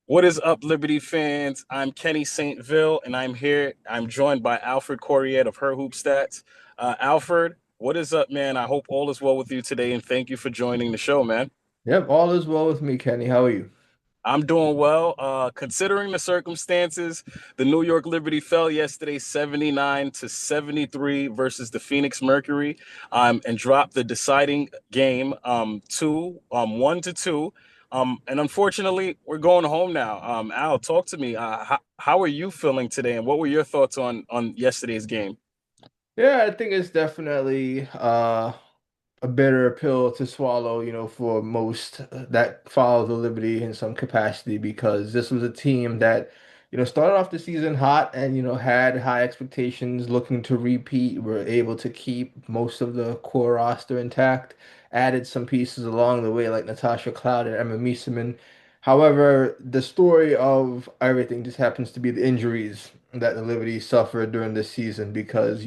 What is up, Liberty fans? I'm Kenny Saint-Vil, and I'm here. I'm joined by Alford Corriette of Her Hoop Stats. Alfred, what is up, man? I hope all is well with you today, and thank you for joining the show, man. Yep, all is well with me, Kenny. How are you? I'm doing well. Considering the circumstances, the New York Liberty fell yesterday 79 to 73 versus the Phoenix Mercury, and dropped the deciding game 1-2. And unfortunately, we're going home now. Al, talk to me. How are you feeling today, and what were your thoughts on yesterday's game? Yeah, I think it's definitely a bitter pill to swallow, for most that follow the Liberty in some capacity because this was a team that, started off the season hot and, had high expectations, looking to repeat, were able to keep most of the core roster intact, added some pieces along the way like Natasha Cloud and Emma Meeseman. However, the story of everything just happens to be the injuries that the Liberty suffered during this season because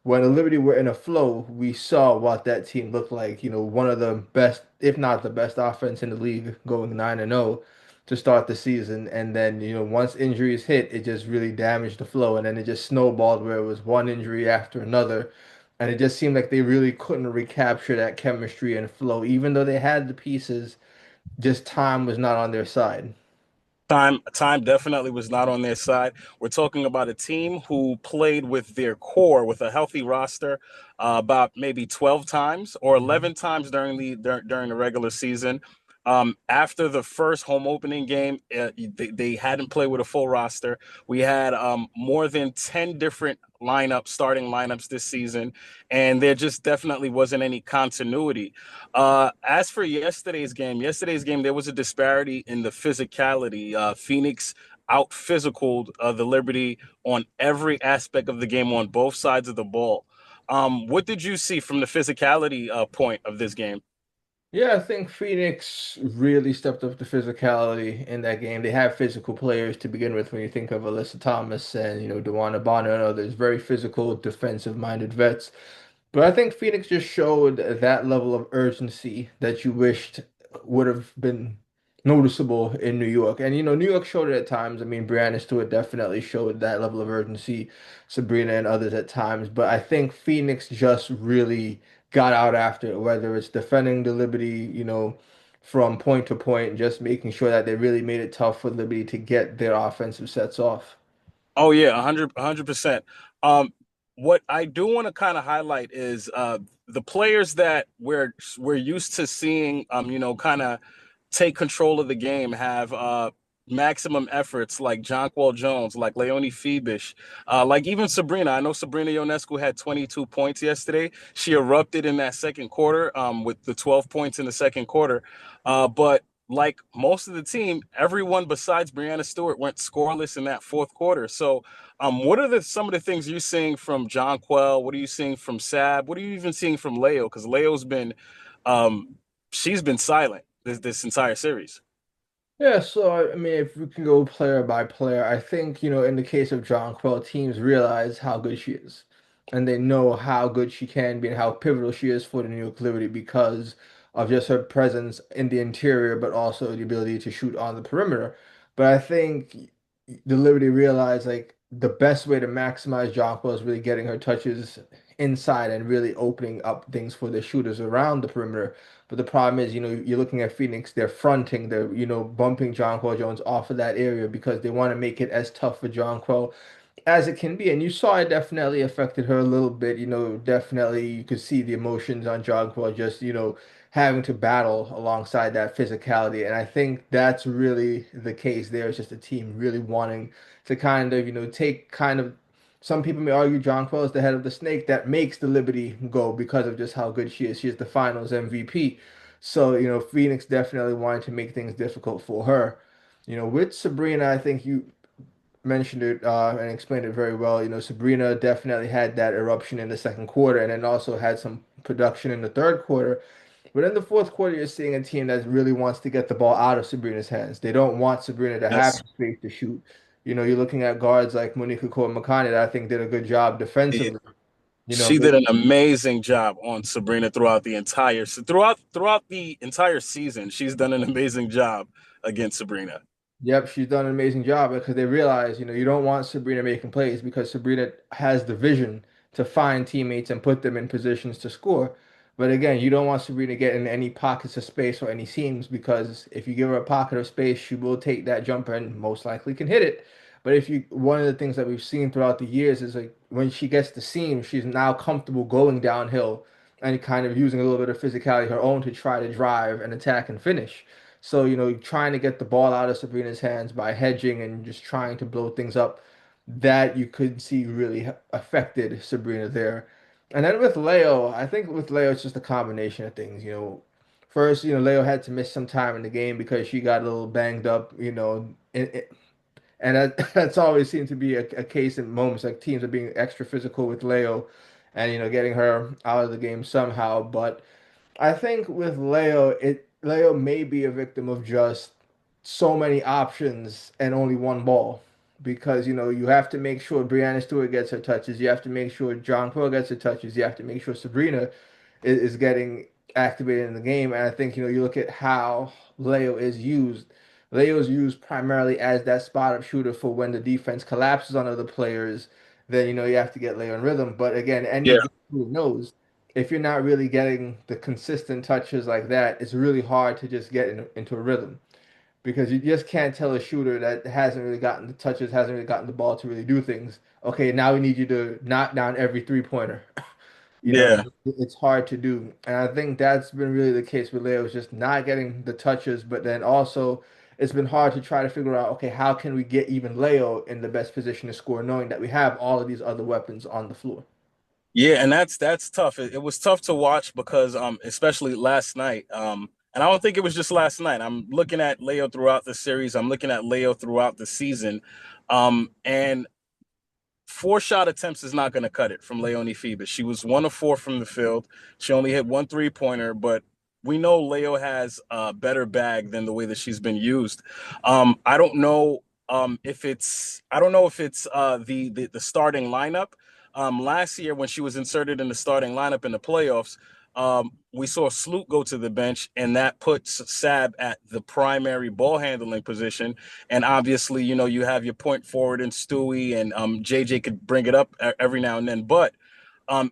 when the Liberty were in a flow, we saw what that team looked like. One of the best, if not the best offense in the league, going 9-0 to start the season. And then, once injuries hit, it just really damaged the flow. And then it just snowballed where it was one injury after another. And it just seemed like they really couldn't recapture that chemistry and flow, even though they had the pieces, just time was not on their side. Time definitely was not on their side. We're talking about a team who played with their core, with a healthy roster, about maybe 12 times or Mhm. 11 times during the regular season. After the first home opening game, they hadn't played with a full roster. We had more than 10 different starting lineups this season, and there just definitely wasn't any continuity. As for yesterday's game, there was a disparity in the physicality. Phoenix out physicaled the Liberty on every aspect of the game on both sides of the ball. What did you see from the physicality point of this game? Yeah, I think Phoenix really stepped up the physicality in that game. They have physical players to begin with when you think of Alyssa Thomas and, DeWanna Bonner and others, very physical, defensive-minded vets. But I think Phoenix just showed that level of urgency that you wished would have been noticeable in New York. And New York showed it at times. I mean, Brianna Stewart definitely showed that level of urgency, Sabrina and others at times. But I think Phoenix just really got out after it, whether it's defending the Liberty, from point to point, and just making sure that they really made it tough for Liberty to get their offensive sets off. Oh yeah, 100%. Um, what I do want to kind of highlight is the players that we're used to seeing, kind of take control of the game, have maximum efforts like Jonquel Jones, like Leonie Febish, like even Sabrina. I know Sabrina Ionescu had 22 points yesterday. She erupted in that second quarter with the 12 points in the second quarter. But like most of the team, everyone besides Brianna Stewart went scoreless in that fourth quarter. So, what are some of the things you're seeing from John Quell? What are you seeing from Sab? What are you even seeing from Leo? Because Leo's been, um, she's been silent this entire series. Yeah, so I mean, if we can go player by player, I think, in the case of John Quill, teams realize how good she is. And they know how good she can be and how pivotal she is for the New York Liberty because of just her presence in the interior, but also the ability to shoot on the perimeter. But I think the Liberty realized like the best way to maximize John Quill is really getting her touches inside and really opening up things for the shooters around the perimeter. But the problem is, you're looking at Phoenix, they're fronting, they're, bumping Jonquel Jones off of that area because they want to make it as tough for Jonquel as it can be. And you saw it definitely affected her a little bit. Definitely you could see the emotions on Jonquel just, having to battle alongside that physicality. And I think that's really the case there. It's just a team really wanting to kind of, take kind of some people may argue Jonquel is the head of the snake that makes the Liberty go because of just how good she is. She is the finals MVP. So, Phoenix definitely wanted to make things difficult for her. With Sabrina, I think you mentioned it and explained it very well. Sabrina definitely had that eruption in the second quarter and then also had some production in the third quarter. But in the fourth quarter, you're seeing a team that really wants to get the ball out of Sabrina's hands. They don't want Sabrina to have Yes. the space to shoot. You're looking at guards like Monica Makani that I think did a good job defensively. You know, She did an amazing job on Sabrina throughout the entire season. She's done an amazing job against Sabrina. yep, she's done an amazing job because they realize, you don't want Sabrina making plays because Sabrina has the vision to find teammates and put them in positions to score. But again, you don't want Sabrina getting any pockets of space or any seams because if you give her a pocket of space, she will take that jumper and most likely can hit it. But one of the things that we've seen throughout the years is like when she gets the seam, she's now comfortable going downhill and kind of using a little bit of physicality of her own to try to drive and attack and finish. So, trying to get the ball out of Sabrina's hands by hedging and just trying to blow things up, that you could see really affected Sabrina there. And then with Leo, I think with Leo, it's just a combination of things. First, Leo had to miss some time in the game because she got a little banged up, and that's always seemed to be a case in moments like teams are being extra physical with Leo and, getting her out of the game somehow. But I think with Leo may be a victim of just so many options and only one ball. Because you have to make sure Brianna Stewart gets her touches. You have to make sure John Quill gets her touches. You have to make sure Sabrina is getting activated in the game. And I think you look at how Leo is used. Leo is used primarily as that spot up shooter for when the defense collapses on other players. Then you have to get Leo in rhythm. But again, any Yeah. good shooter knows if you're not really getting the consistent touches like that, it's really hard to just get into a rhythm because you just can't tell a shooter that hasn't really gotten the touches, hasn't really gotten the ball to really do things. Okay, now we need you to knock down every three-pointer. Yeah. It's hard to do. And I think that's been really the case with Leo, is just not getting the touches, but then also it's been hard to try to figure out, okay, how can we get even Leo in the best position to score, knowing that we have all of these other weapons on the floor. Yeah, and that's tough. It was tough to watch because especially last night. And I don't think it was just last night. I'm looking at Leo throughout the series. I'm looking at Leo throughout the season. And four shot attempts is not going to cut it from Leonie Phoebus. She was 1 of 4 from the field. She only hit one 3-pointer, but we know Leo has a better bag than the way that she's been used. I don't know if it's the starting lineup. Last year when she was inserted in the starting lineup in the playoffs, we saw Sloot go to the bench, and that puts Sab at the primary ball handling position. And obviously, you have your point forward in Stewie, and JJ could bring it up every now and then. But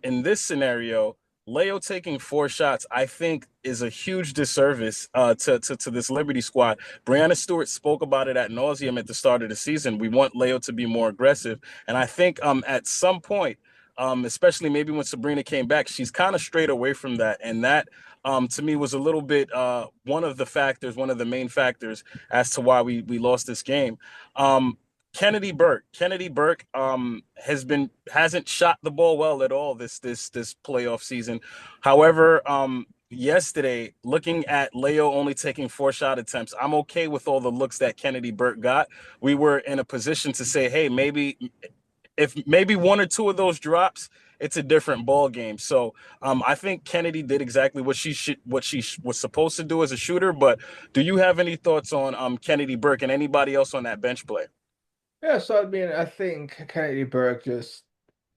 in this scenario, Leo taking 4 shots, I think, is a huge disservice to this Liberty squad. Brianna Stewart spoke about it at nauseum at the start of the season. We want Leo to be more aggressive, and I think at some point, especially maybe when Sabrina came back, she's kind of strayed away from that, and that to me was a little bit one of the main factors as to why we lost this game. Kennedy Burke hasn't shot the ball well at all this playoff season. However, yesterday, looking at Leo only taking 4 shot attempts, I'm okay with all the looks that Kennedy Burke got. We were in a position to say, hey, maybe 1 or 2 of those drops, it's a different ball game. So I think Kennedy did exactly what she was supposed to do as a shooter. But do you have any thoughts on Kennedy Burke and anybody else on that bench play? Yeah, so I mean, I think Kennedy Burke just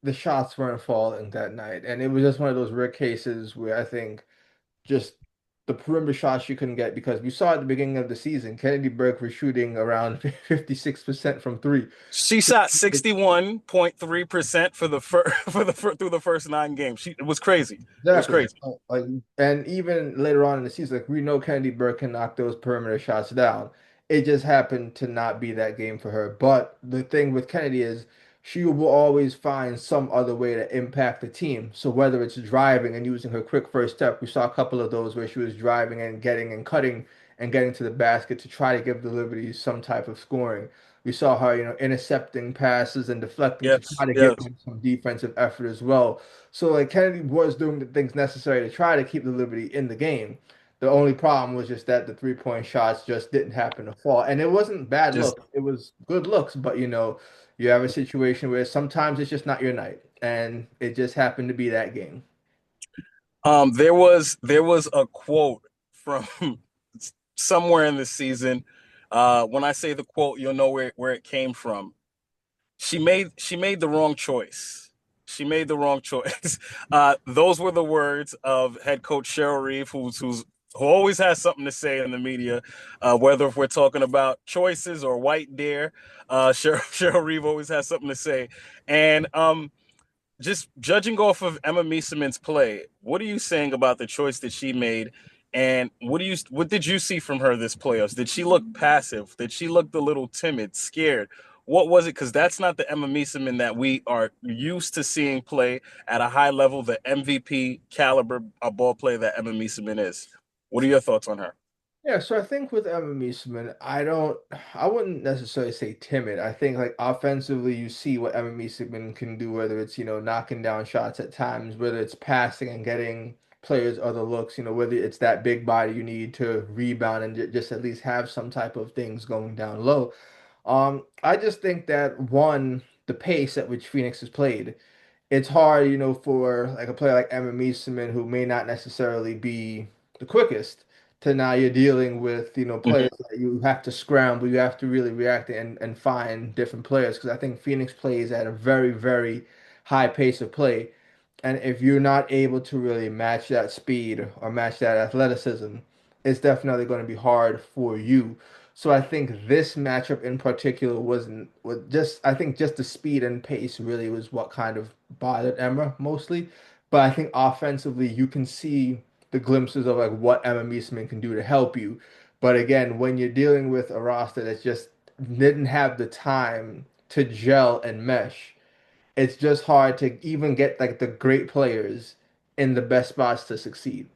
the shots weren't falling that night, and it was just one of those rare cases where I think just the perimeter shots she couldn't get because we saw at the beginning of the season Kennedy Burke was shooting around 56% from three. She shot 61.3% for the first through the first 9 games. It was crazy. It was Exactly. crazy. Like, and even later on in the season, like we know Kennedy Burke can knock those perimeter shots down. It just happened to not be that game for her. But the thing with Kennedy is she will always find some other way to impact the team. So whether it's driving and using her quick first step, we saw a couple of those where she was driving and getting and cutting and getting to the basket to try to give the Liberty some type of scoring. We saw her, intercepting passes and deflecting to try Yes, to give yes. them some defensive effort as well. So like Kennedy was doing the things necessary to try to keep the Liberty in the game. The only problem was just that the 3-point shots just didn't happen to fall. And it wasn't bad Just look. It was good looks, but you have a situation where sometimes it's just not your night. And it just happened to be that game. there was a quote from somewhere in the season. When I say the quote, you'll know where it came from. She made the wrong choice. She made the wrong choice. Those were the words of head coach Cheryl Reeve, who always has something to say in the media, whether if we're talking about choices or white deer. Cheryl Reeve always has something to say, and just judging off of Emma Mieseman's play, what are you saying about the choice that she made? And what did you see from her this playoffs? Did she look passive? Did she look a little timid, scared? What was it? Because that's not the Emma Mieseman that we are used to seeing play at a high level, the MVP caliber ball player that Emma Mieseman is. What are your thoughts on her? Yeah, so I think with Emma Meesseman, I wouldn't necessarily say timid. I think like offensively, you see what Emma Meesseman can do, whether it's, knocking down shots at times, whether it's passing and getting players other looks, whether it's that big body you need to rebound and just at least have some type of things going down low. I just think that one, the pace at which Phoenix has played, it's hard, for like a player like Emma Meesseman who may not necessarily be the quickest to now you're dealing with, Mhm. players that you have to scramble, you have to really react and find different players because I think Phoenix plays at a very, very high pace of play. And if you're not able to really match that speed or match that athleticism, it's definitely going to be hard for you. So I think this matchup in particular was just I think just the speed and pace really was what kind of bothered Emma mostly. But I think offensively you can see the glimpses of like what Emma Meesman can do to help you. But again, when you're dealing with a roster that just didn't have the time to gel and mesh, it's just hard to even get like the great players in the best spots to succeed.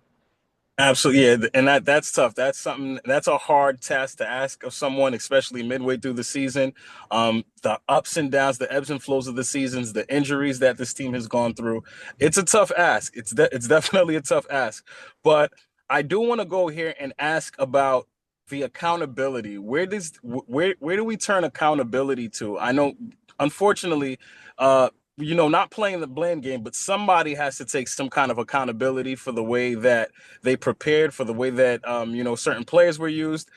Absolutely, yeah, and that's tough. That's something that's a hard task to ask of someone, especially midway through the season. The ups and downs, the ebbs and flows of the seasons, the injuries that this team has gone through. It's a tough ask. It's definitely a tough ask. But I do want to go here and ask about the accountability. Where do we turn accountability to? I know, unfortunately, not playing the blame game, but somebody has to take some kind of accountability for the way that they prepared, for the way that certain players were used.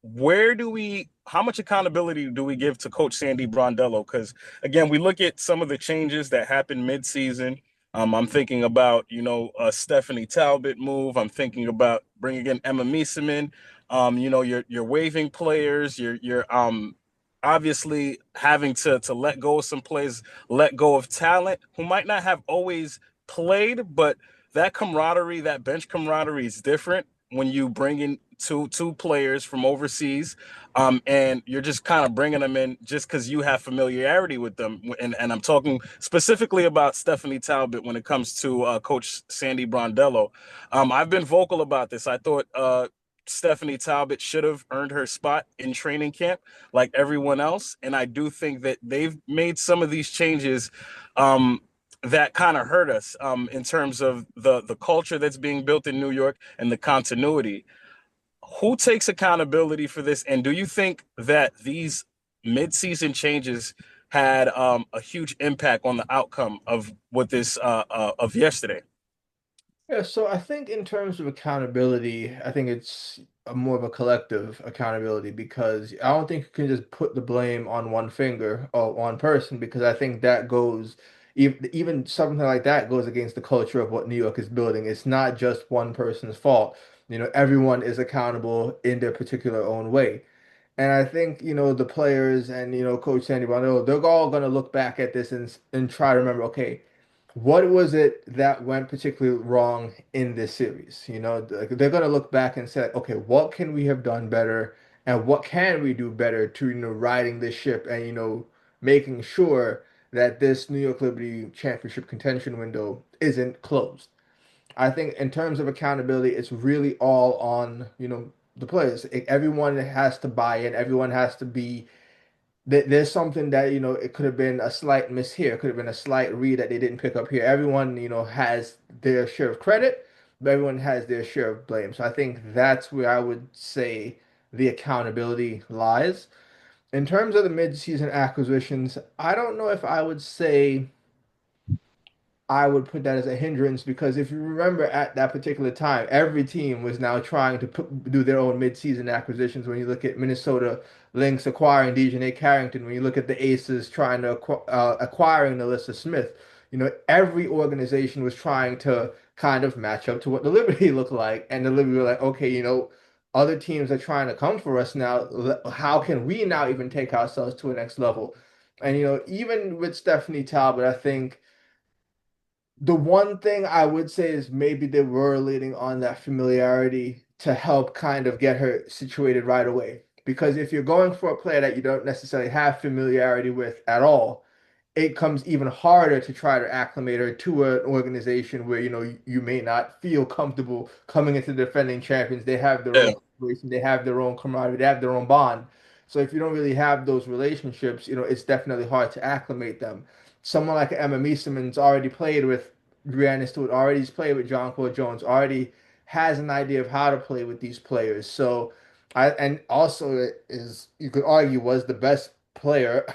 Where do we? How much accountability do we give to Coach Sandy Brondello? Because again, we look at some of the changes that happened mid-season. I'm thinking about a Stephanie Talbot move. I'm thinking about bringing in Emma Mieseman. You're waiving players. You're obviously having to let go of some players, let go of talent who might not have always played, but that camaraderie, that bench camaraderie is different when you bring in two players from overseas, and you're just kind of bringing them in just because you have familiarity with them. And I'm talking specifically about Stephanie Talbot when it comes to Coach Sandy Brondello. I've been vocal about this. I thought Stephanie Talbot should have earned her spot in training camp like everyone else, and I do think that they've made some of these changes. That kind of hurt us in terms of the culture that's being built in New York and the continuity. Who takes accountability for this? And do you think that these mid-season changes had a huge impact on the outcome of what this of yesterday? Yeah, so I think in terms of accountability, I think it's more of a collective accountability because I don't think you can just put the blame on one finger or one person because I think that goes even something like that goes against the culture of what New York is building. It's not just one person's fault. Everyone is accountable in their particular own way. And I think, the players and, Coach Sandy Bronello, they're all going to look back at this and try to remember, okay, what was it that went particularly wrong in this series? They're going to look back and say, okay, what can we have done better? And what can we do better to, riding this ship and, making sure that this New York Liberty championship contention window isn't closed. I think in terms of accountability, it's really all on, the players. Everyone has to buy in. Everyone has to be there's something that it could have been a slight miss here, it could have been a slight read that they didn't pick up here. Everyone has their share of credit, but everyone has their share of blame. So I think that's where I would say the accountability lies. In terms of the mid-season acquisitions, I don't know if I would say I would put that as a hindrance because if you remember at that particular time, every team was now trying to do their own mid-season acquisitions. When you look at Minnesota Lynx acquiring Dejounte Carrington, when you look at the Aces trying to acquiring Alyssa Smith. every organization was trying to kind of match up to what the Liberty looked like. And the Liberty were like, okay, other teams are trying to come for us now. How can we now even take ourselves to a next level? And, even with Stephanie Talbot, I think the one thing I would say is maybe they were leaning on that familiarity to help kind of get her situated right away. Because if you're going for a player that you don't necessarily have familiarity with at all, it comes even harder to try to acclimate her to an organization where you may not feel comfortable coming into the defending champions. They have their Yeah, own situation, they have their own camaraderie, they have their own bond. So if you don't really have those relationships, it's definitely hard to acclimate them. Someone like Emma Meeseman's already played with Brianna Stewart, already played with John Paul Jones, already has an idea of how to play with these players. So and also it is, you could argue, was the best player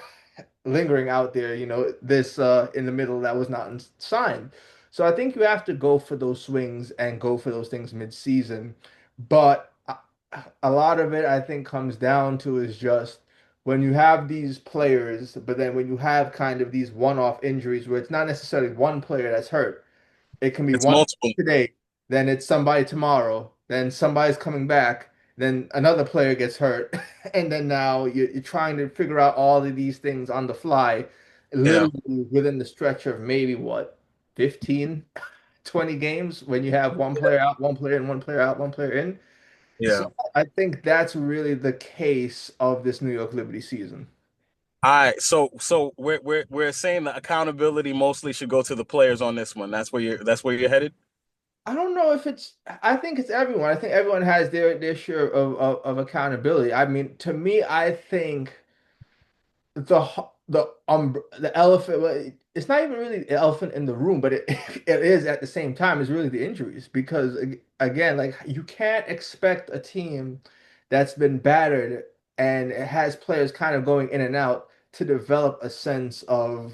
lingering out there, this in the middle that was not signed. So I think you have to go for those swings and go for those things mid-season. But a lot of it, I think, comes down to is just when you have these players, but then when you have kind of these one-off injuries where it's not necessarily one player that's hurt, it can be it's one multiple. today, then it's somebody tomorrow, then somebody's coming back, then another player gets hurt, and then now you're trying to figure out all of these things on the fly, Yeah, literally within the stretch of maybe what, 15, 20 games when you have one player out, one player in, one player out, one player in. yeah. So I think that's really the case of this New York Liberty season. All right, so we're saying the accountability mostly should go to the players on this one. That's where you're headed. I don't know if I think it's everyone. I think everyone has their share of accountability. I mean, to me, I think the elephant, well, it's not even really the elephant in the room, but it it is at the same time, is really the injuries. Because again, like, you can't expect a team that's been battered and it has players kind of going in and out to develop a sense of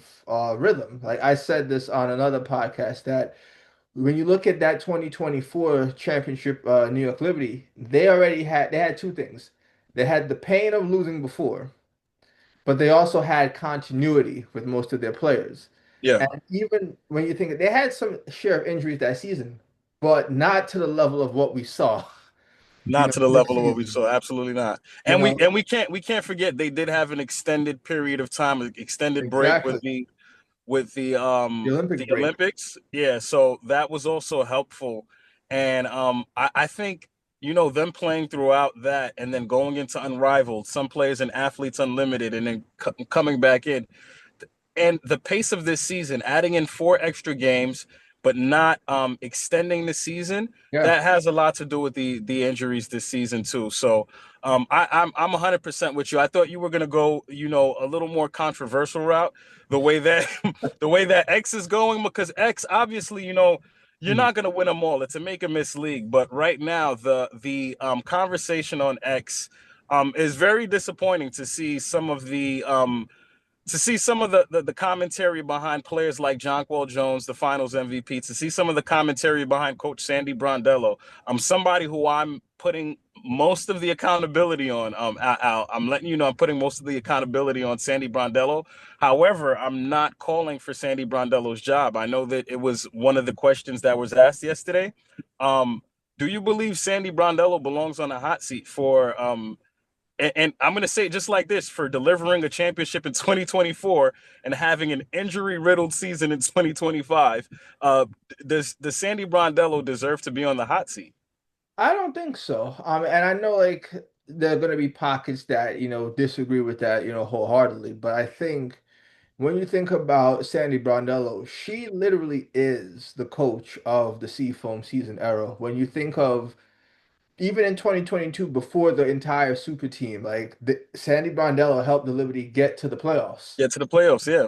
rhythm. Like I said this on another podcast, that when you look at that 2024 championship, New York Liberty, they had two things. They had the pain of losing before, but they also had continuity with most of their players. Yeah, And even when you think they had some share of injuries that season, but not to the level of what we saw, not to the this level of what we season. saw. Absolutely not. You And we know, and we can't forget they did have an extended period of time, an extended break with exactly. The the Olympic break. Olympics. Yeah, so that was also helpful. And I think them playing throughout that and then going into Unrivaled, some players in Athletes Unlimited, and then coming back in, and the pace of this season, adding in 4 extra games, but not extending the season, Yeah. that has a lot to do with the injuries this season too. So I'm 100% with you. I thought you were gonna go, a little more controversial route, the way that the way that X is going, because X obviously, you're Mhm. not gonna win them all. It's a make or miss league. But right now, the conversation on X is very disappointing to see some of the commentary behind players like Jonquel Jones, the Finals MVP, to see some of the commentary behind Coach Sandy Brondello. I'm somebody who I'm putting most of the accountability on. I'm letting you know I'm putting most of the accountability on Sandy Brondello. However, I'm not calling for Sandy Brondello's job. I know that it was one of the questions that was asked yesterday. Um, do you believe Sandy Brondello belongs on a hot seat for and I'm going to say it just like this, for delivering a championship in 2024 and having an injury riddled season in 2025? Does Sandy Brondello deserve to be on the hot seat? I don't think so. And I know, like, there are going to be pockets that, disagree with that, wholeheartedly. But I think when you think about Sandy Brondello, she literally is the coach of the Seafoam season era. When you think of even in 2022, before the entire super team, like, Sandy Brondello helped the Liberty get to the playoffs. Get to the playoffs, yeah.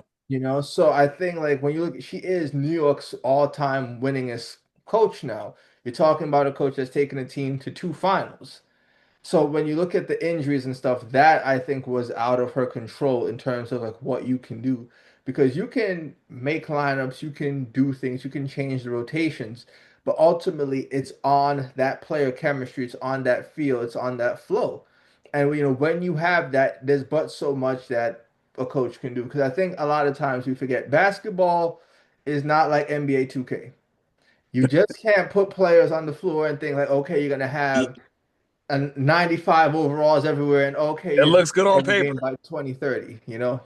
So I think, like, when you look, she is New York's all-time winningest coach now. You're talking about a coach that's taken a team to two finals. So when you look at the injuries and stuff, that I think was out of her control in terms of like what you can do. Because you can make lineups, you can do things, you can change the rotations, but ultimately it's on that player chemistry, it's on that feel, it's on that flow. And when you have that, there's but so much that a coach can do. Because I think a lot of times we forget basketball is not like NBA 2K. You just can't put players on the floor and think like, okay, you're gonna It, have a 95 overalls everywhere, and okay, it you're gonna looks good on win the paper. game by 2030.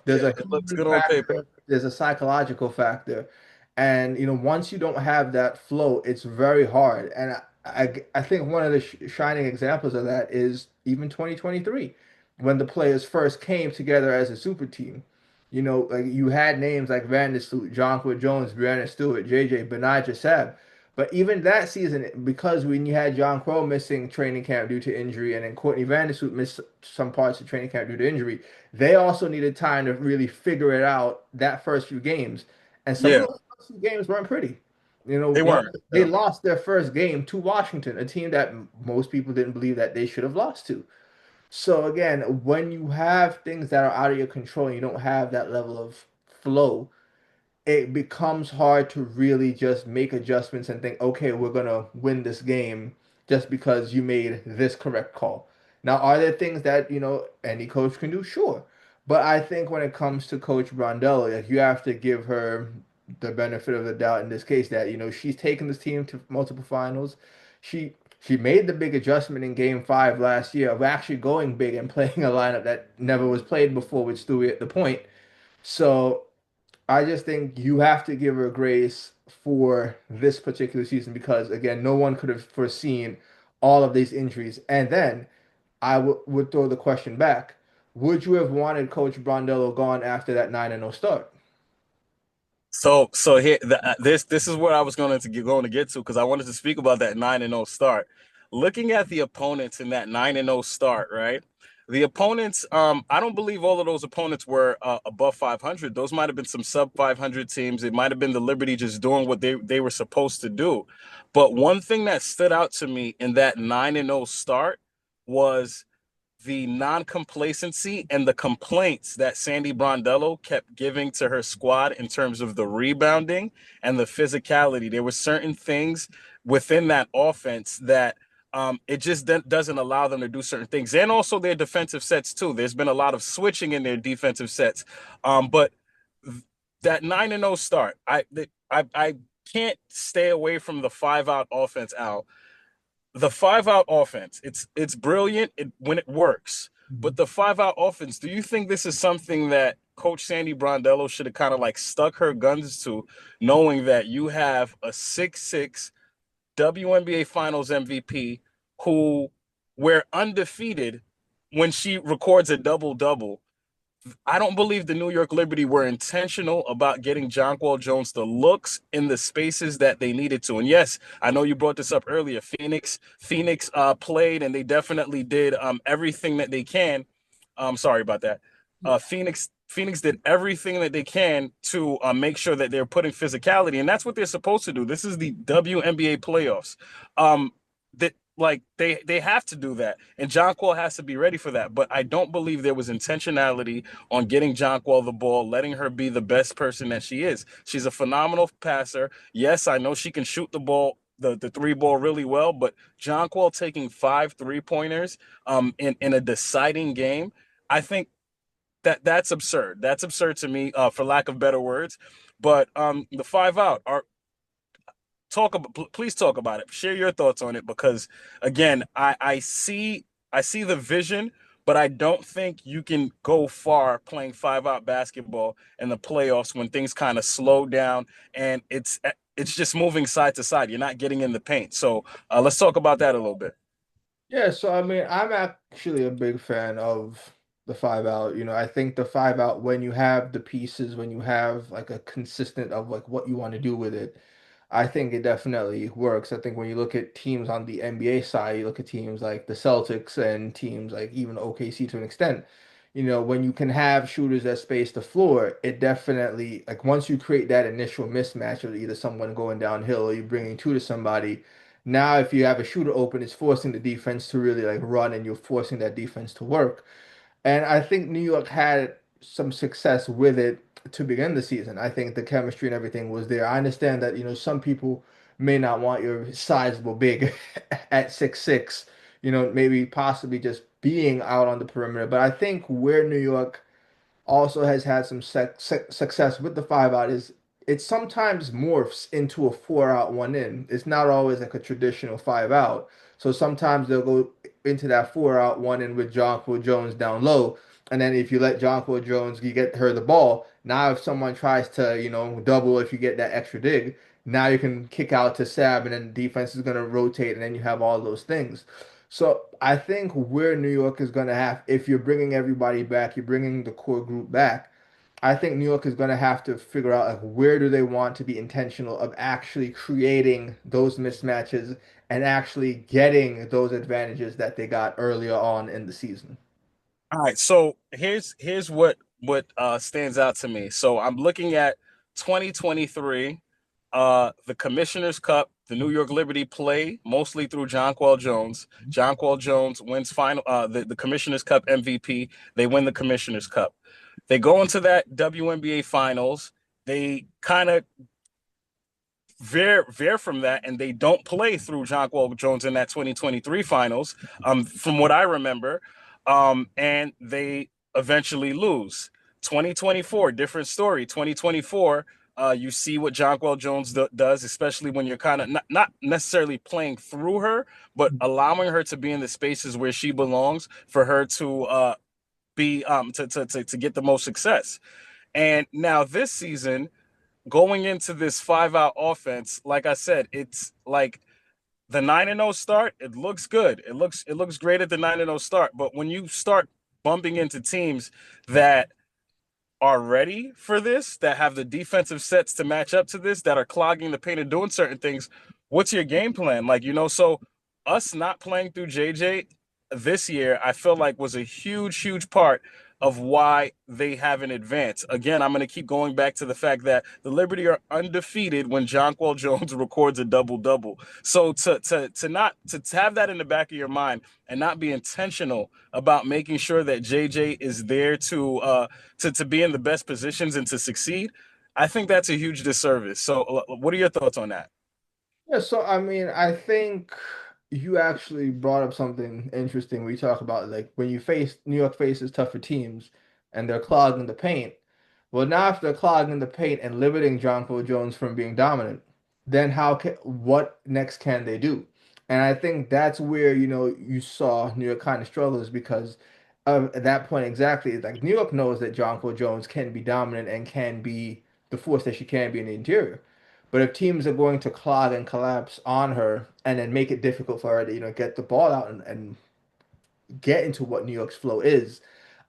There's Yeah, a it looks human good on paper. factor, there's a psychological factor, and once you don't have that flow, it's very hard. And I think one of the shining examples of that is even 2023, when the players first came together as a super team. Like you had names like Vandersloot, Jonquil Jones, Breanna Stewart, JJ, Benijah Sab. But even that season, because when you had John Crow missing training camp due to injury, and then Courtney Vandersloot missed some parts of training camp due to injury, they also needed time to really figure it out that first few games. And some of Yeah, those first few games weren't pretty. they One, weren't. they Yeah. lost their first game to Washington, a team that most people didn't believe that they should have lost to. So again, when you have things that are out of your control and you don't have that level of flow, it becomes hard to really just make adjustments and think, okay, we're gonna win this game just because you made this correct call. Now, are there things that, any coach can do? Sure. But I think when it comes to Coach Brondello, like you have to give her the benefit of the doubt in this case that, she's taken this team to multiple finals. She made the big adjustment in game five last year of actually going big and playing a lineup that never was played before with Stewie at the point. So I just think you have to give her grace for this particular season because, again, no one could have foreseen all of these injuries. And then I would throw the question back. Would you have wanted Coach Brondello gone after that 9-0 start? So here, this is what I was going to get to because I wanted to speak about that 9-0 start. Looking at the opponents in that 9-0 start, right? The opponents, I don't believe all of those opponents were above 500. Those might have been some sub 500 teams. It might have been the Liberty just doing what they were supposed to do. But one thing that stood out to me in that 9-0 start was the non-complacency and the complaints that Sandy Brondello kept giving to her squad in terms of the rebounding and the physicality. There were certain things within that offense that it just doesn't allow them to do certain things, and also their defensive sets too. There's been a lot of switching in their defensive sets, but that 9-0 start, I can't stay away from the 5-out offense, Al. The 5-out offense, it's brilliant when it works. But Mhm. the 5-out offense, do you think this is something that Coach Sandy Brondello should have kind of like stuck her guns to, knowing that you have a 6'6" WNBA Finals MVP who we're undefeated when she records a double double? I don't believe the New York Liberty were intentional about getting Jonquel Jones the looks in the spaces that they needed to. And yes, I know you brought this up earlier. Phoenix played and they definitely did everything that they can. Sorry about that. Yeah. Phoenix did everything that they can to make sure that they're putting physicality, and that's what they're supposed to do. This is the WNBA playoffs. That like they have to do that, and Jonquel has to be ready for that. But I don't believe there was intentionality on getting Jonquel the ball, letting her be the best person that she is. She's a phenomenal passer. Yes, I know she can shoot the ball, the three ball really well, but Jonquel taking 5 3-pointers in a deciding game, I think that's absurd. That's absurd to me, for lack of better words. But the 5-out are talk about. Please talk about it. Share your thoughts on it because again, I see the vision, but I don't think you can go far playing 5-out basketball in the playoffs when things kind of slow down and it's just moving side to side. You're not getting in the paint. So let's talk about that a little bit. Yeah, so I mean, I'm actually a big fan of the 5-out. I think the 5-out, when you have the pieces, when you have like a consistent of like what you want to do with it, I think it definitely works. I think when you look at teams on the NBA side, you look at teams like the Celtics and teams like even OKC to an extent, when you can have shooters that space the floor, it definitely, like once you create that initial mismatch of either someone going downhill or you bringing two to somebody, now if you have a shooter open, it's forcing the defense to really like run and you're forcing that defense to work. And I think New York had some success with it to begin the season. I think the chemistry and everything was there. I understand that, some people may not want your sizable big at 6'6", maybe possibly just being out on the perimeter. But I think where New York also has had some success with the 5-out is it sometimes morphs into a 4 out, 1 in. It's not always like a traditional 5 out. So sometimes they'll go into that 4 out, 1 in with Jonquil Jones down low. And then if you let Jonquil Jones, you get her the ball. Now if someone tries to, double if you get that extra dig, now you can kick out to Sab and then the defense is gonna rotate and then you have all those things. So I think where New York is gonna have, if you're bringing everybody back, you're bringing the core group back. I think New York is going to have to figure out like where do they want to be intentional of actually creating those mismatches and actually getting those advantages that they got earlier on in the season. All right, so here's what stands out to me. So I'm looking at 2023, the Commissioner's Cup. The New York Liberty play mostly through Jonquel Jones. Jonquel Jones wins the Commissioner's Cup MVP. They win the Commissioner's Cup. They go into that WNBA finals. They kind of veer from that, and they don't play through Jonquel Jones in that 2023 finals, from what I remember, and they eventually lose. 2024, different story. 2024, you see what Jonquel Jones does, especially when you're kind of not necessarily playing through her, but allowing her to be in the spaces where she belongs for her to be to get the most success. And now this season, going into this 5 out offense, like I said, it's like the 9-0 start. It looks good. It looks great at the 9-0 start. But when you start bumping into teams that are ready for this, that have the defensive sets to match up to this, that are clogging the paint and doing certain things, what's your game plan? So us not playing through JJ this year, I feel like was a huge, huge part of why they haven't advanced. Again, I'm going to keep going back to the fact that the Liberty are undefeated when Jonquel Jones records a double double. So to have that in the back of your mind and not be intentional about making sure that JJ is there to be in the best positions and to succeed, I think that's a huge disservice. So, what are your thoughts on that? Yeah, so I mean, I think you actually brought up something interesting. We talk about like when you face New York faces tougher teams and they're clogging the paint. Well, now if they're clogging the paint and limiting Jonquil Jones from being dominant, then what next can they do? And I think that's where, you saw New York kind of struggles because at that point exactly, like New York knows that Jonquil Jones can be dominant and can be the force that she can be in the interior. But if teams are going to clog and collapse on her and then make it difficult for her to, get the ball out and get into what New York's flow is,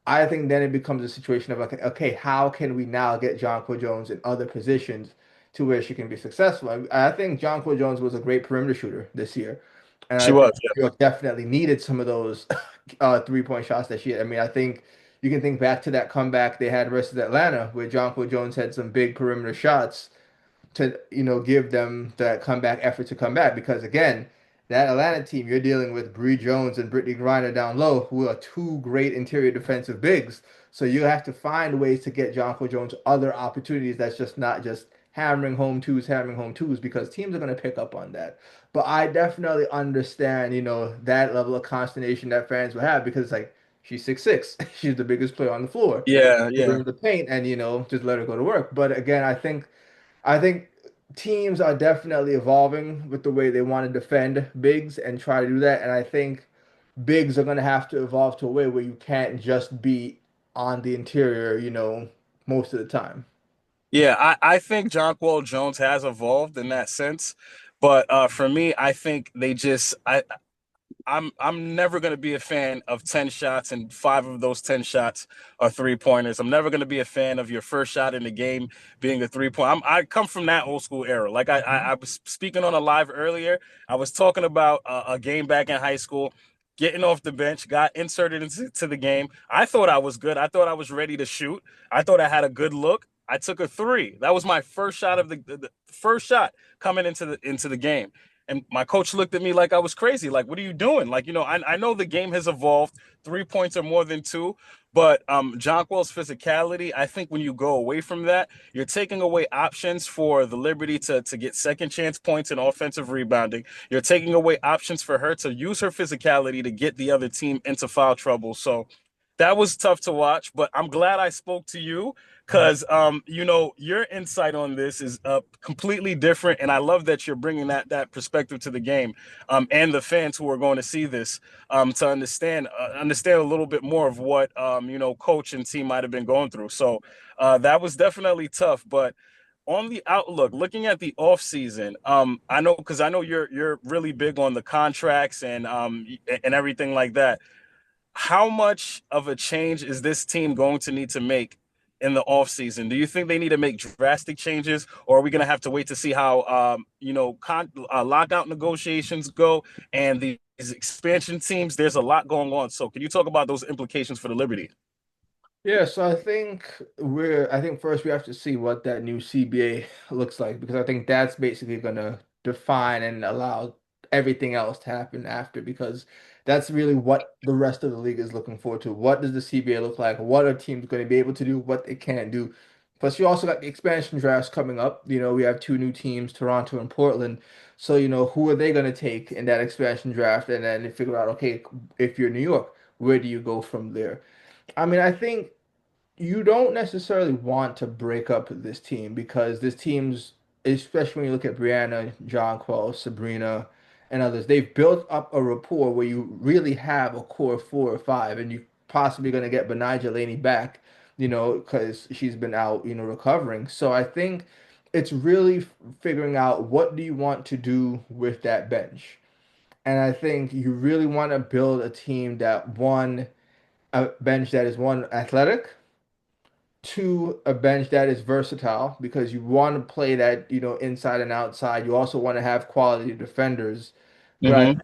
I think then it becomes a situation of like, okay, how can we now get Jonquil Jones in other positions to where she can be successful? I think Jonquil Jones was a great perimeter shooter this year, and She I think was, yeah. New York definitely needed some of those 3-point shots that she had. I mean, I think you can think back to that comeback they had versus Atlanta, where Jonquil Jones had some big perimeter shots to give them that comeback effort to come back because again that Atlanta team you're dealing with Bree Jones and Brittany Griner down low who are two great interior defensive bigs so you have to find ways to get Jonquil Jones other opportunities that's just not just hammering home twos because teams are going to pick up on that but I definitely understand that level of consternation that fans will have because it's like she's 6'6" she's the biggest player on the floor Yeah, put her yeah. in the paint and just let her go to work but again I think teams are definitely evolving with the way they want to defend bigs and try to do that. And I think bigs are going to have to evolve to a way where you can't just be on the interior, most of the time. Yeah, I think Jonquel Jones has evolved in that sense. But for me, I think I'm never going to be a fan of 10 shots and 5 of those 10 shots are 3-pointers. I'm never going to be a fan of your first shot in the game being a 3-point. I come from that old school era. Like I was speaking on a live earlier. I was talking about a game back in high school, getting off the bench, got inserted into the game. I thought I was good. I thought I was ready to shoot. I thought I had a good look. I took a three. That was my first shot of the first shot coming into the game. And my coach looked at me like I was crazy. Like, what are you doing? Like, I know the game has evolved. 3 points are more than two. But Jonquel's physicality, I think when you go away from that, you're taking away options for the Liberty to get second chance points in offensive rebounding. You're taking away options for her to use her physicality to get the other team into foul trouble. So that was tough to watch, but I'm glad I spoke to you because your insight on this is completely different, and I love that you're bringing that perspective to the game, and the fans who are going to see this, to understand a little bit more of what coach and team might have been going through. So that was definitely tough, but on the outlook, looking at the off season, I know you're really big on the contracts and everything like that. How much of a change is this team going to need to make in the offseason? Do you think they need to make drastic changes, or are we going to have to wait to see how lockout negotiations go and these expansion teams? There's a lot going on. So, can you talk about those implications for the Liberty? Yeah, so I think first we have to see what that new CBA looks like because I think that's basically gonna define and allow everything else to happen after because that's really what the rest of the league is looking forward to. What does the CBA look like? What are teams going to be able to do? What they can't do? Plus, you also got the expansion drafts coming up. We have two new teams, Toronto and Portland. So, who are they going to take in that expansion draft? And then figure out, okay, if you're New York, where do you go from there? I mean, I think you don't necessarily want to break up this team because this team's, especially when you look at Brianna, Jonquel, Sabrina, and others, they've built up a rapport where you really have a core 4 or 5, and you possibly going to get Benija Laney back, because she's been out, recovering. So I think it's really figuring out what do you want to do with that bench. And I think you really want to build a team a bench that is one athletic, two, a bench that is versatile because you want to play that, inside and outside. You also want to have quality defenders. But Mm-hmm.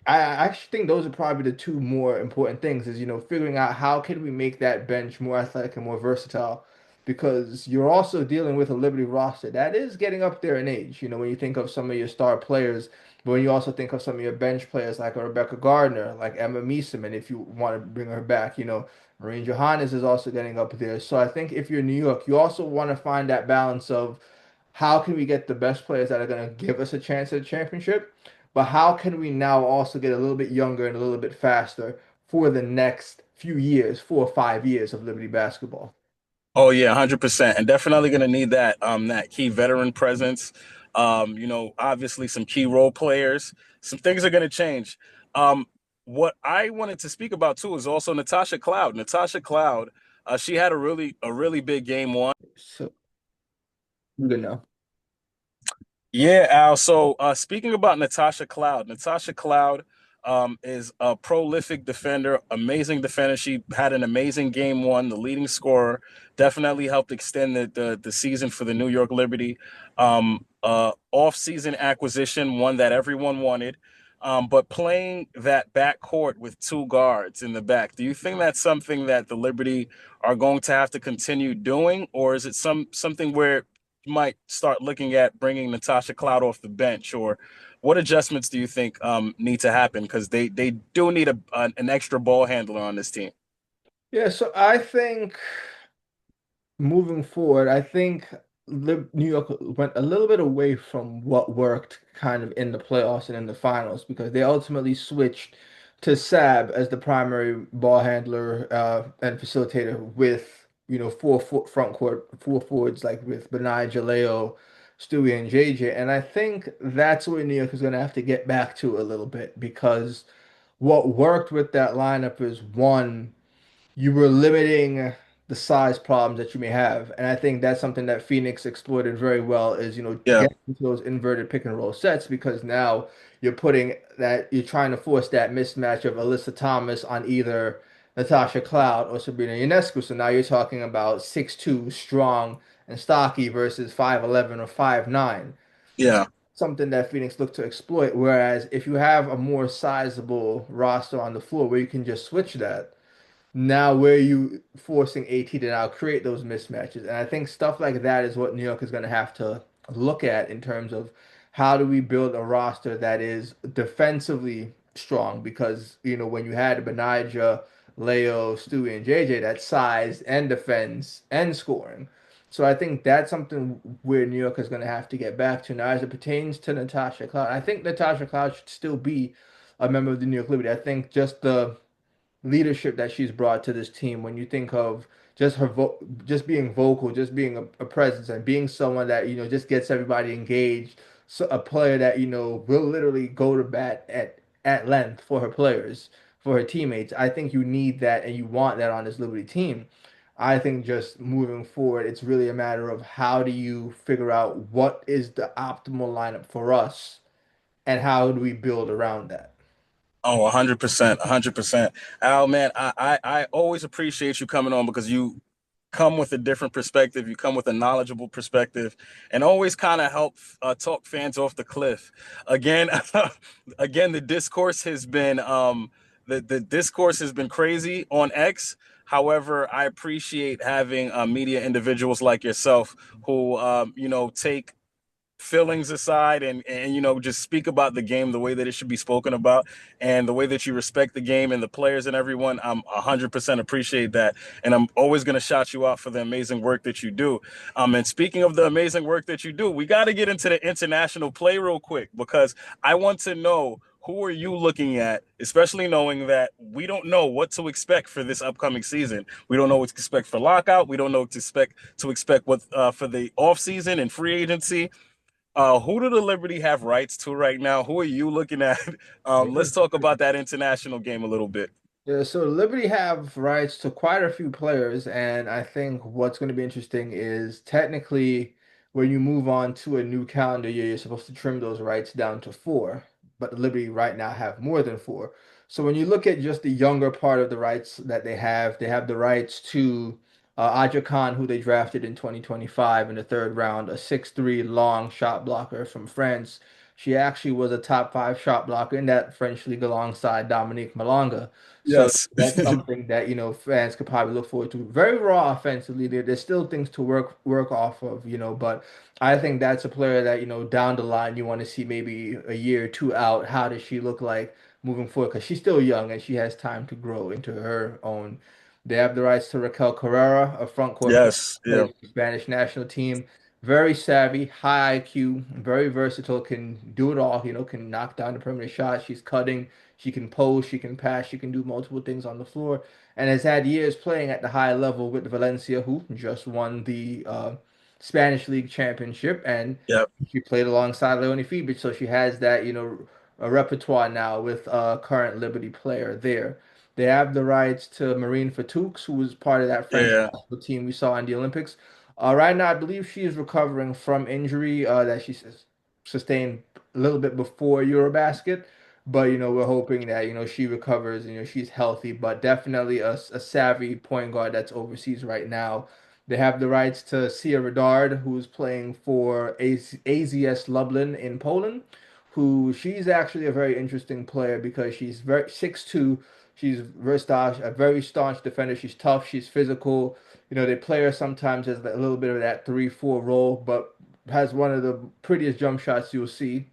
I actually think those are probably the two more important things is, figuring out how can we make that bench more athletic and more versatile because you're also dealing with a Liberty roster that is getting up there in age. When you think of some of your star players, but when you also think of some of your bench players like a Rebecca Gardner, like Emma Meeseman, if you want to bring her back, Maureen Johannes is also getting up there. So I think if you're New York, you also want to find that balance of how can we get the best players that are going to give us a chance at a championship, but how can we now also get a little bit younger and a little bit faster for the next few years, 4 or 5 years of Liberty basketball? Oh yeah, 100%, and definitely going to need that key veteran presence. Obviously some key role players. Some things are going to change. Um, what I wanted to speak about too is also Natasha Cloud. Natasha Cloud, she had a really big game one. So good now. Yeah, Al. So speaking about Natasha Cloud is a prolific defender, amazing defender. She had an amazing game one, the leading scorer, definitely helped extend the season for the New York Liberty. Off-season acquisition, one that everyone wanted. But playing that back court with two guards in the back, do you think that's something that the Liberty are going to have to continue doing, or is it something where might start looking at bringing Natasha Cloud off the bench, or what adjustments do you think need to happen? Because they do need an extra ball handler on this team. Yeah, so I think moving forward, I think New York went a little bit away from what worked kind of in the playoffs and in the finals because they ultimately switched to Sab as the primary ball handler and facilitator with, 4 foot front court, 4 forwards like with Benai Jaleo, Stewie, and JJ. And I think that's where New York is going to have to get back to a little bit because what worked with that lineup is one, you were limiting the size problems that you may have. And I think that's something that Phoenix exploited very well is, Yeah, getting into those inverted pick and roll sets because now you're trying to force that mismatch of Alyssa Thomas on either Natasha Cloud or Sabrina Ionescu. So now you're talking about 6'2", strong and stocky versus 5'11" or 5'9". yeah. Something that Phoenix looked to exploit. Whereas if you have a more sizable roster on the floor where you can just switch that, now where you forcing AT to now create those mismatches. And I think stuff like that is what New York is going to have to look at in terms of how do we build a roster that is defensively strong because, when you had Benija, Leo, Stewie, and JJ, that size and defense and scoring. So I think that's something where New York is going to have to get back to now as it pertains to Natasha Cloud. I think Natasha Cloud should still be a member of the New York Liberty. I think just the leadership that she's brought to this team. When you think of just her just being vocal, just being a presence, and being someone that just gets everybody engaged. So a player that will literally go to bat at length for her players, for her teammates. I think you need that and you want that on this Liberty team. I think just moving forward, it's really a matter of how do you figure out what is the optimal lineup for us and how do we build around that. Oh, 100%, 100%. Al, man, I always appreciate you coming on because you come with a different perspective. You come with a knowledgeable perspective, and always kind of help talk fans off the cliff. Again, again, the discourse has been crazy on X. However, I appreciate having media individuals like yourself who take feelings aside and just speak about the game the way that it should be spoken about and the way that you respect the game and the players and everyone. I'm 100% appreciate that, and I'm always going to shout you out for the amazing work that you do. And speaking of the amazing work that you do, we got to get into the international play real quick because I want to know who are you looking at, especially knowing that we don't know what to expect for this upcoming season. We don't know what to expect for lockout. We don't know what to expect what for the off season and free agency. Who do the Liberty have rights to right now? Who are you looking at? Let's talk about that international game a little bit. Yeah, so Liberty have rights to quite a few players, and I think what's going to be interesting is technically when you move on to a new calendar year, you're supposed to trim those rights down to four, but Liberty right now have more than four. So when you look at just the younger part of the rights that they have the rights to Aja Khan, who they drafted in 2025 in the third round, a 6'3" long shot blocker from France. She actually was a top five shot blocker in that French league alongside Dominique Malonga. So Yes. that's something that fans could probably look forward to. Very raw offensively. There's still things to work off of, but I think that's a player that down the line you want to see maybe a year or two out. How does she look like moving forward? Because she's still young and she has time to grow into her own. They have the rights to Raquel Carrera, a front court player Yes. who plays Yeah. for the Spanish national team. Very savvy, high IQ, very versatile, can do it all, can knock down the perimeter shot. She's cutting, she can post, she can pass, she can do multiple things on the floor, and has had years playing at the high level with Valencia, who just won the Spanish League championship, and Yep. she played alongside Leonie Fiebig, so she has that, a repertoire now with a current Liberty player there. They have the rights to Marine Fatouks, who was part of that French Yeah. basketball team we saw in the Olympics. Right now, I believe she is recovering from injury that she sustained a little bit before Eurobasket. But we're hoping that she recovers and she's healthy. But definitely a savvy point guard that's overseas right now. They have the rights to Sia Redard, who's playing for AZS Lublin in Poland. Who she's actually a very interesting player because she's very 6'2". She's versatile, a very staunch defender. She's tough. She's physical. They play her sometimes as a little bit of that 3-4 role, but has one of the prettiest jump shots you'll see.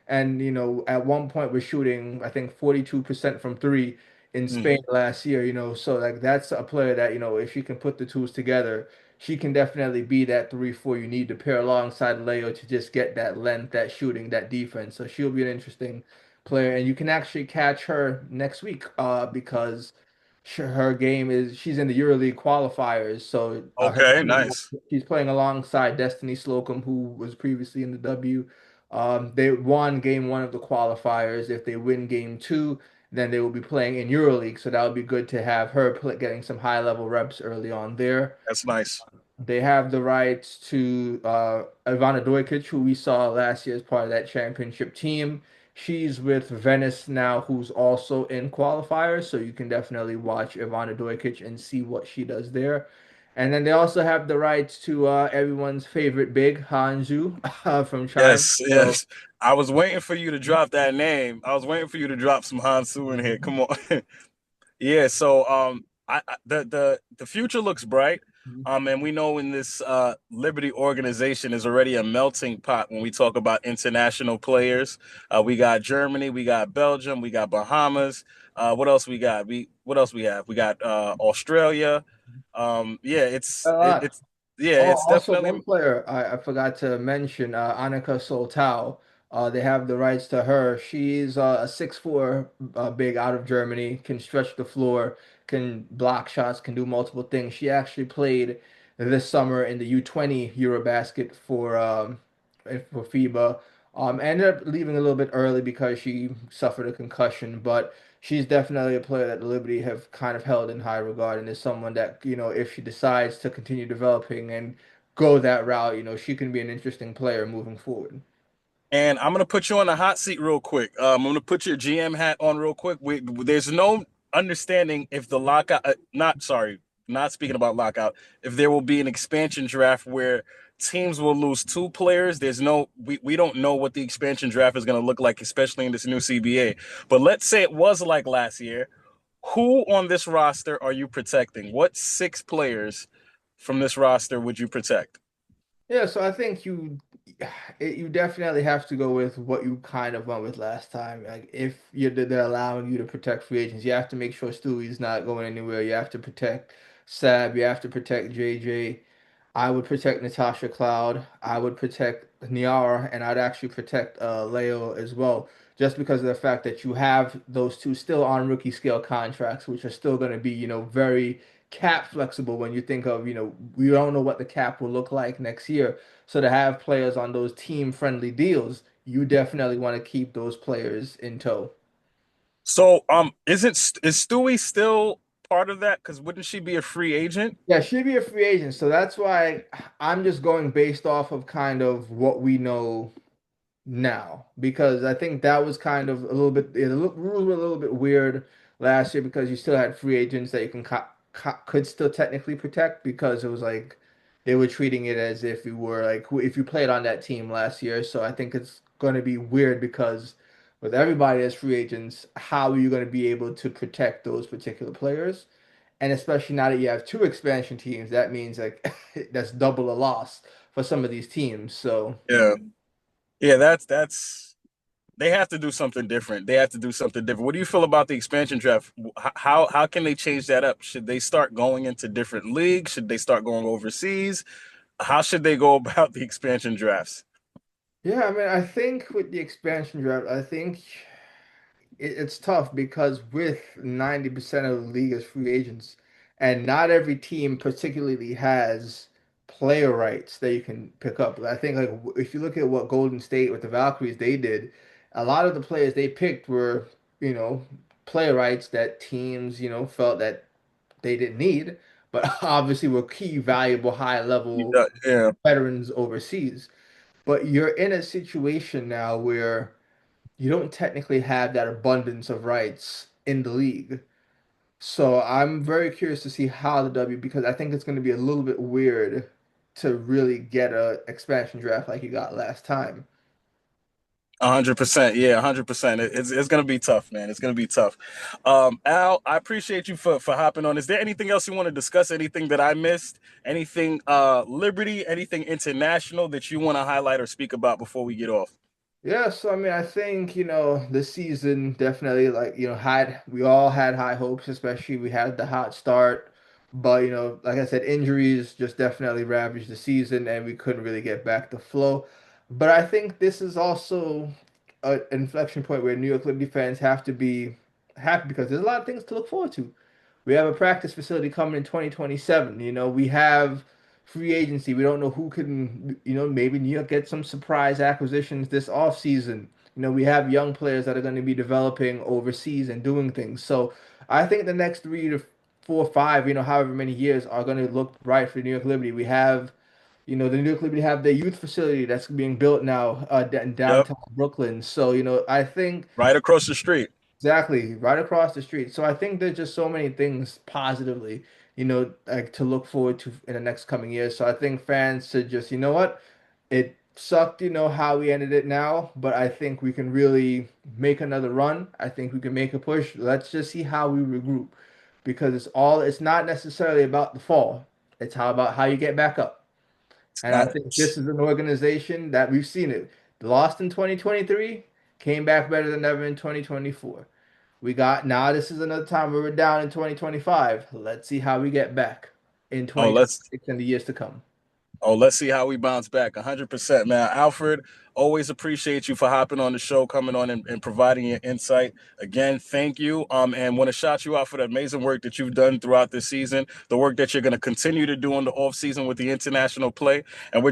And at one point we're shooting, I think 42% from three in Spain Mhm. last year, so like that's a player that, if she can put the tools together, she can definitely be that 3-4 you need to pair alongside Leo to just get that length, that shooting, that defense. So she'll be an interesting player. And you can actually catch her next week because her game is she's in the EuroLeague qualifiers. So Okay. Nice. she's playing alongside Destiny Slocum, who was previously in the W. They won game one of the qualifiers. If they win game two, then they will be playing in EuroLeague. So that would be good to have her getting some high level reps early on there. That's nice. They have the rights to Ivana Dojkic, who we saw last year as part of that championship team. She's with Venice now, who's also in qualifiers, so you can definitely watch Ivana Dojkic and see what she does there. And then they also have the rights to everyone's favorite big Hanju from China. Yes. So Yes. I was waiting for you to drop that name. I was waiting for you to drop some Hansu in here. Come on. Yeah, so the future looks bright. And we know in this Liberty organization is already a melting pot when we talk about international players. We got Germany, we got Belgium, we got Bahamas. What else we got? What else we have? We got Australia. Yeah, a lot. it's yeah, Oh, it's also one definitely player I forgot to mention, Annika Soltau. They have the rights to her. She's a 6'4" big out of Germany, can stretch the floor, can block shots, can do multiple things. She actually played this summer in the U20 Eurobasket for FIBA. Ended up leaving a little bit early because she suffered a concussion, but she's definitely a player that the Liberty have kind of held in high regard, and is someone that, if she decides to continue developing and go that route, she can be an interesting player moving forward. And I'm gonna put you on the hot seat real quick. I'm gonna put your GM hat on real quick. There's no understanding if the lockout, not sorry, not speaking about lockout, if there will be an expansion draft where teams will lose two players. We don't know what the expansion draft is gonna look like, especially in this new CBA. But let's say it was like last year. Who on this roster are you protecting? What six players from this roster would you protect? Yeah, so I think you definitely have to go with what you kind of went with last time. Like if they're allowing you to protect free agents, you have to make sure Stewie's not going anywhere. You have to protect Sab. You have to protect JJ. I would protect Natasha Cloud. I would protect Niara, and I'd actually protect Leo as well, just because of the fact that you have those two still on rookie scale contracts, which are still going to be, very cap flexible when you think of, we don't know what the cap will look like next year. So to have players on those team friendly deals, you definitely want to keep those players in tow. So, is Stewie still part of that? Because wouldn't she be a free agent? Yeah, she'd be a free agent. So that's why I'm just going based off of kind of what we know now, because I think that was kind of a little bit, rules were a little bit weird last year because you still had free agents that you could still technically protect, because it was like they were treating it as if you were like if you played on that team last year. So I think it's going to be weird because with everybody as free agents, how are you going to be able to protect those particular players? And especially now that you have two expansion teams, that means like that's double a loss for some of these teams. So. Yeah, yeah. That's they have to do something different. They have to do something different. What do you feel about the expansion draft? How can they change that up? Should they start going into different leagues? Should they start going overseas? How should they go about the expansion drafts? Yeah, I mean, I think with the expansion draft, I think it's tough because with 90% of the league as free agents, and not every team particularly has player rights that you can pick up. I think like if you look at what Golden State with the Valkyries they did, a lot of the players they picked were, you know, player rights that teams, felt that they didn't need, but obviously were key, valuable, high level Yeah, veterans overseas. But you're in a situation now where you don't technically have that abundance of rights in the league. So I'm very curious to see how the because I think it's going to be a little bit weird to really get a expansion draft like you got last time. 100%. Yeah, 100%. It's gonna be tough, man. It's gonna be tough. Al, I appreciate you for hopping on. Is there anything else you want to discuss? Anything that I missed? Anything Liberty? Anything international that you want to highlight or speak about before we get off? Yeah, so I mean, I think, this season definitely like, we all had high hopes, especially we had the hot start. But, like I said, injuries just definitely ravaged the season and we couldn't really get back to flow. But I think this is also an inflection point where New York Liberty fans have to be happy because there's a lot of things to look forward to. We have a practice facility coming in 2027. We have free agency. We don't know who can, maybe New York get some surprise acquisitions this offseason. We have young players that are going to be developing overseas and doing things. So I think the next 3 to 4, 5, however many years are going to look bright for New York Liberty. We have, the New York Liberty have their youth facility that's being built now in Yep, downtown Brooklyn. So, I think right across the street. exactly, right across the street. So I think there's just so many things positively, like to look forward to in the next coming years. So I think fans should just, what? It sucked, how we ended it now, but I think we can really make another run. I think we can make a push. Let's just see how we regroup because it's not necessarily about the fall. It's about how you get back up. And I Not, think this is an organization that we've seen it. Lost in 2023, came back better than ever in 2024. We got now this is another time where we're down in 2025. Let's see how we get back in oh, let's 2026 and the years to come. Oh, let's see how we bounce back. 100%, man. Alfred, always appreciate you for hopping on the show, coming on and providing your insight. Again, thank you. And want to shout you out for the amazing work that you've done throughout this season, the work that you're going to continue to do in the off season with the international play. And we're